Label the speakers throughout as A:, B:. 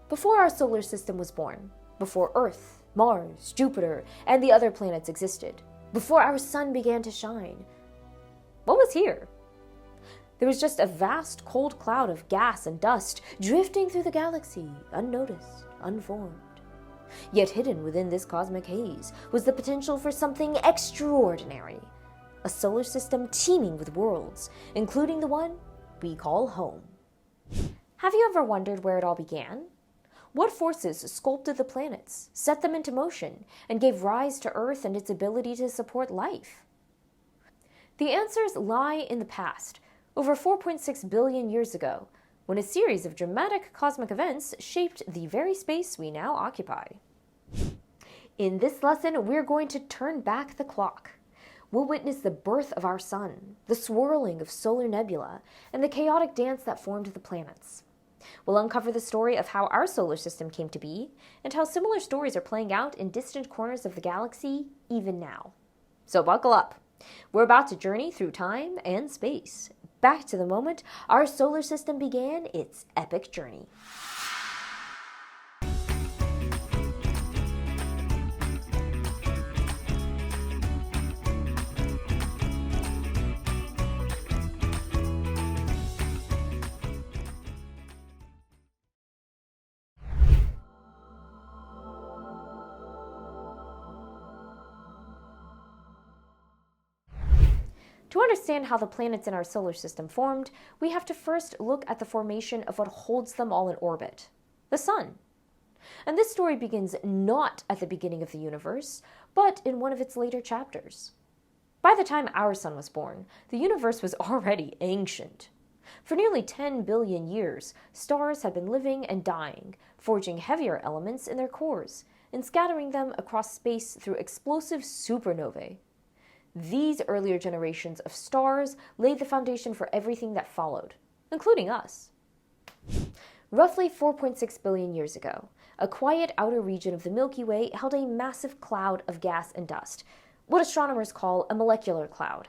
A: Before our solar system was born, before Earth, Mars, Jupiter, and the other planets existed, before our sun began to shine, what was here? There was just a vast cold cloud of gas and dust drifting through the galaxy, unnoticed, unformed. Yet hidden within this cosmic haze was the potential for something extraordinary. A solar system teeming with worlds, including the one we call home. Have you ever wondered where it all began? What forces sculpted the planets, set them into motion, and gave rise to Earth and its ability to support life? The answers lie in the past, over 4.6 billion years ago, when a series of dramatic cosmic events shaped the very space we now occupy. In this lesson, we're going to turn back the clock. We'll witness the birth of our sun, the swirling of solar nebula, and the chaotic dance that formed the planets. We'll uncover the story of how our solar system came to be, and how similar stories are playing out in distant corners of the galaxy even now. So buckle up. We're about to journey through time and space, back to the moment our solar system began its epic journey. To understand how the planets in our solar system formed, we have to first look at the formation of what holds them all in orbit, the sun. And this story begins not at the beginning of the universe, but in one of its later chapters. By the time our sun was born, the universe was already ancient. For nearly 10 billion years, stars had been living and dying, forging heavier elements in their cores, and scattering them across space through explosive supernovae. These earlier generations of stars laid the foundation for everything that followed, including us. Roughly 4.6 billion years ago, a quiet outer region of the Milky Way held a massive cloud of gas and dust, what astronomers call a molecular cloud.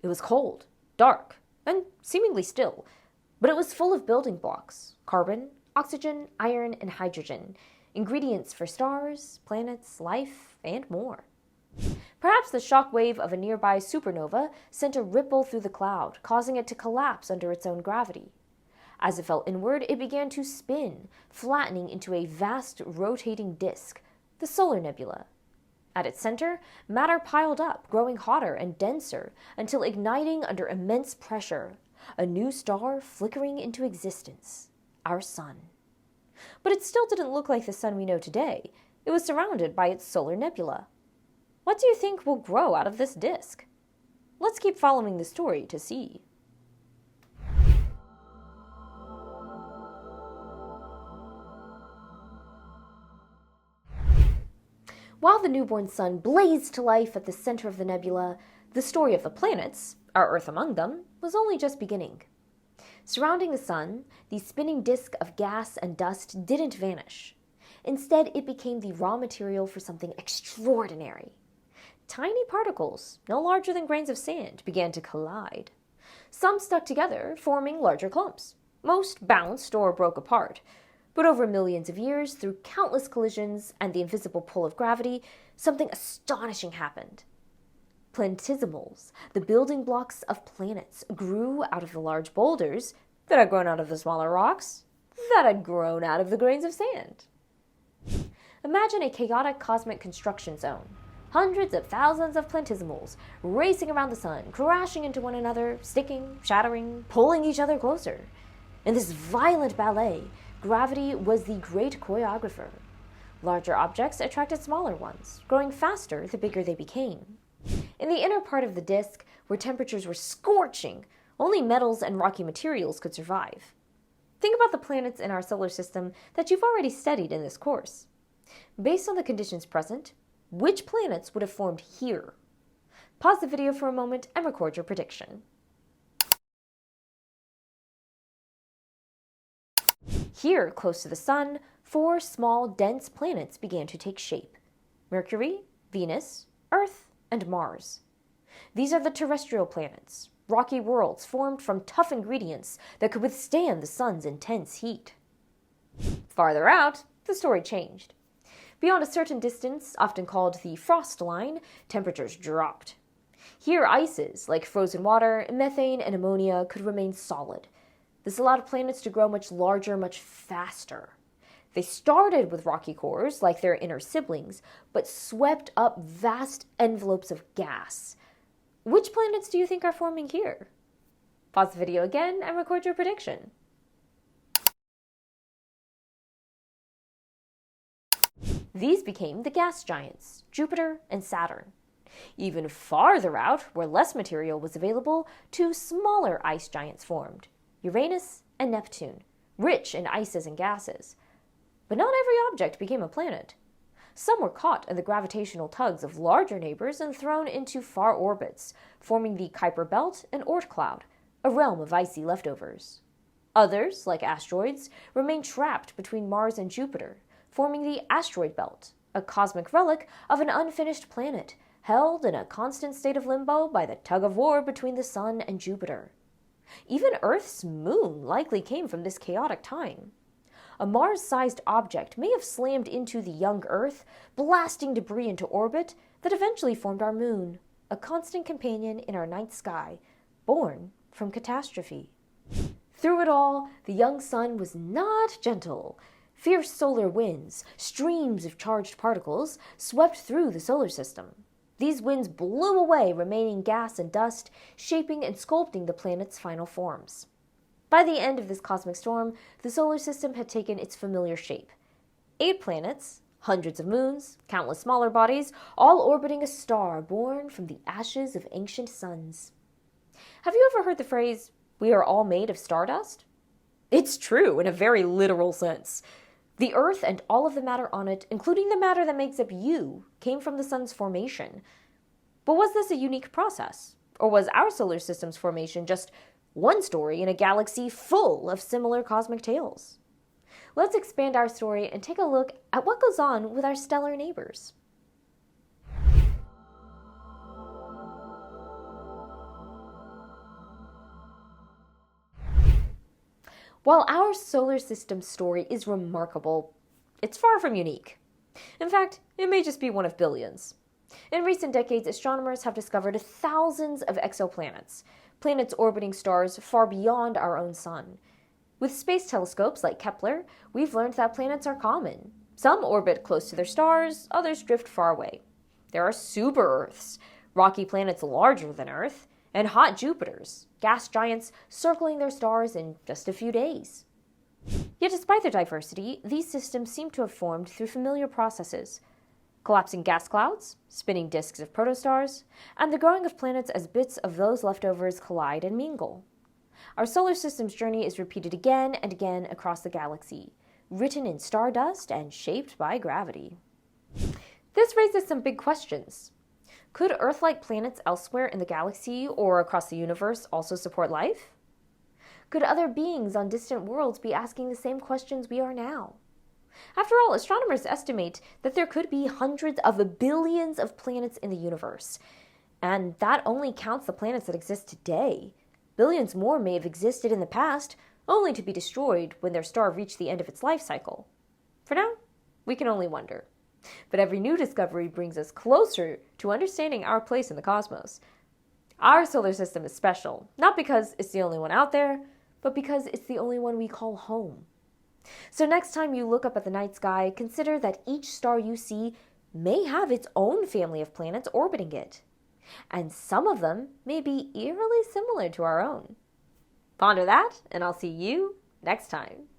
A: It was cold, dark, and seemingly still, but it was full of building blocks: carbon, oxygen, iron, and hydrogen, ingredients for stars, planets, life, and more. Perhaps the shock wave of a nearby supernova sent a ripple through the cloud, causing it to collapse under its own gravity. As it fell inward, it began to spin, flattening into a vast rotating disk, the solar nebula. At its center, matter piled up, growing hotter and denser until igniting under immense pressure, a new star flickering into existence, our sun. But it still didn't look like the sun we know today. It was surrounded by its solar nebula. What do you think will grow out of this disk? Let's keep following the story to see. While the newborn sun blazed to life at the center of the nebula, the story of the planets, our Earth among them, was only just beginning. Surrounding the sun, the spinning disk of gas and dust didn't vanish. Instead, it became the raw material for something extraordinary. Tiny particles, no larger than grains of sand, began to collide. Some stuck together, forming larger clumps. Most bounced or broke apart. But over millions of years, through countless collisions and the invisible pull of gravity, something astonishing happened. Planetesimals, the building blocks of planets, grew out of the large boulders that had grown out of the smaller rocks that had grown out of the grains of sand. Imagine a chaotic cosmic construction zone. Hundreds of thousands of planetesimals racing around the sun, crashing into one another, sticking, shattering, pulling each other closer. In this violent ballet, gravity was the great choreographer. Larger objects attracted smaller ones, growing faster the bigger they became. In the inner part of the disk, where temperatures were scorching, only metals and rocky materials could survive. Think about the planets in our solar system that you've already studied in this course. Based on the conditions present, which planets would have formed here? Pause the video for a moment and record your prediction. Here, close to the sun, 4 small, dense planets began to take shape: Mercury, Venus, Earth, and Mars. These are the terrestrial planets, rocky worlds formed from tough ingredients that could withstand the sun's intense heat. Farther out, the story changed. Beyond a certain distance, often called the frost line, temperatures dropped. Here, ices, like frozen water, methane, and ammonia, could remain solid. This allowed planets to grow much larger, much faster. They started with rocky cores, like their inner siblings, but swept up vast envelopes of gas. Which planets do you think are forming here? Pause the video again and record your prediction. These became the gas giants, Jupiter and Saturn. Even farther out, where less material was available, two smaller ice giants formed, Uranus and Neptune, rich in ices and gases. But not every object became a planet. Some were caught in the gravitational tugs of larger neighbors and thrown into far orbits, forming the Kuiper Belt and Oort cloud, a realm of icy leftovers. Others, like asteroids, remained trapped between Mars and Jupiter, forming the asteroid belt, a cosmic relic of an unfinished planet, held in a constant state of limbo by the tug-of-war between the Sun and Jupiter. Even Earth's moon likely came from this chaotic time. A Mars-sized object may have slammed into the young Earth, blasting debris into orbit that eventually formed our moon, a constant companion in our night sky, born from catastrophe. Through it all, the young sun was not gentle. Fierce solar winds, streams of charged particles, swept through the solar system. These winds blew away remaining gas and dust, shaping and sculpting the planet's final forms. By the end of this cosmic storm, the solar system had taken its familiar shape. 8 planets, hundreds of moons, countless smaller bodies, all orbiting a star born from the ashes of ancient suns. Have you ever heard the phrase, "We are all made of stardust"? It's true in a very literal sense. The Earth and all of the matter on it, including the matter that makes up you, came from the sun's formation. But was this a unique process? Or was our solar system's formation just one story in a galaxy full of similar cosmic tales? Let's expand our story and take a look at what goes on with our stellar neighbors. While our solar system story is remarkable, it's far from unique. In fact, it may just be one of billions. In recent decades, astronomers have discovered thousands of exoplanets, planets orbiting stars far beyond our own sun. With space telescopes like Kepler, we've learned that planets are common. Some orbit close to their stars, others drift far away. There are super-Earths, rocky planets larger than Earth, and hot Jupiters, gas giants circling their stars in just a few days. Yet despite their diversity, these systems seem to have formed through familiar processes: collapsing gas clouds, spinning disks of protostars, and the growing of planets as bits of those leftovers collide and mingle. Our solar system's journey is repeated again and again across the galaxy, written in stardust and shaped by gravity. This raises some big questions. Could Earth-like planets elsewhere in the galaxy or across the universe also support life? Could other beings on distant worlds be asking the same questions we are now? After all, astronomers estimate that there could be hundreds of billions of planets in the universe. And that only counts the planets that exist today. Billions more may have existed in the past, only to be destroyed when their star reached the end of its life cycle. For now, we can only wonder. But every new discovery brings us closer to understanding our place in the cosmos. Our solar system is special, not because it's the only one out there, but because it's the only one we call home. So next time you look up at the night sky, consider that each star you see may have its own family of planets orbiting it. And some of them may be eerily similar to our own. Ponder that, and I'll see you next time.